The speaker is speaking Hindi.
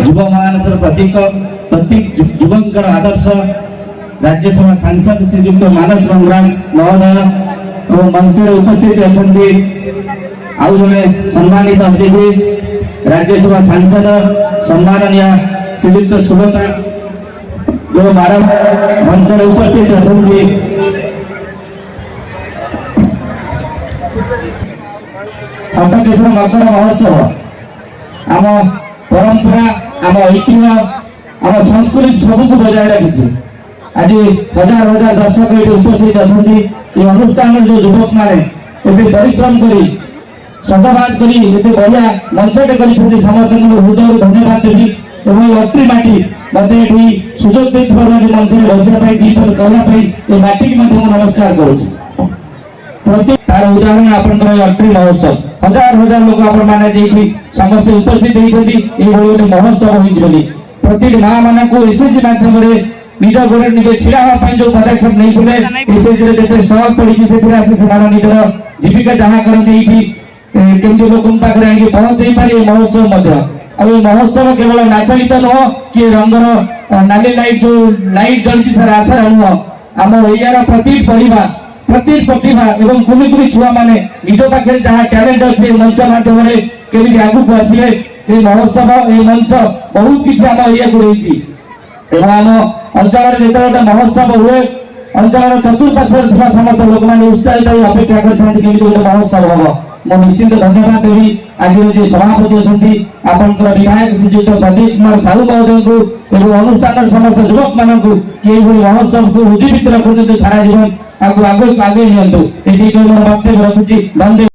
युवा महाराष्ट्र प्रतीक युवकर आदर्श राज्यसभा सांसद श्रीयुक्त मानस मंगराज महोदय और मंच उपस्थित अच्छा आउ जड़े सम्मानित अतिथि राज्यसभा सांसद सम्माननीय श्रीयुक्त सुगता जो मंच उपस्थित अच्छा अंतकेश्वर मकर महोत्सव आम परंपरा आम ऐतिह्य आम संस्कृति सबको बजाय रखी आज हजार हजार दर्शक ये उपस्थित अच्छा अनुष्ठान जो युवक मैंने परिश्रम कर सजबाज कर बढ़िया मंचटे कर समस्त हृदय धन्यवाद देवी और अट्री माटी मत ये सुजोग दे मंच में बसवा गीत कहना माटी की नमस्कार करुच्छे तार उदाहरण आपंकर अट्री महोत्सव हजार हजार लोग आपने समस्त उपस्थित होती महोत्सव होती प्रति माँ मान को एसएचजी माध्यम निज गोड़े निजे छिड़ा जो पदक्षेप नहीं एसएचजी स्टल पड़ी निजर जीविका जहाँ करती केमती लोक पाखे पहुंचे पारे महोत्सव महोत्सव केवल नाच गीत नुह कि रंगर नाली लाइट जो लाइट जलती सर आशा नुह आम एरिया प्रति परिवार प्रति प्रतिभा एवं कुनी कुनी छुआ माने निज पाखे जहाँ टैलेंट अच्छे मंच माध्यम केमी आगू आसिले ये महोत्सव ये मंच बहुत किसी आम एरिया को रही आम अंचल जो महोत्सव हुए अंचल चतुर्पार्श्व समस्त लोक मैंने उत्साहित अपेक्षा कर महोत्सव हम मो निश्चित धन्यवाद देवी आज जो सभापति अच्छा आपंकर विधायक श्रीजुक्त प्रदीप कुमार साहू महोदय को अनुष्ठान समस्त युवक मान महोत्सव को उज्जीवित रखते सारा जीवन आगे आगे नियंतु ये वक्तव्य रखुची।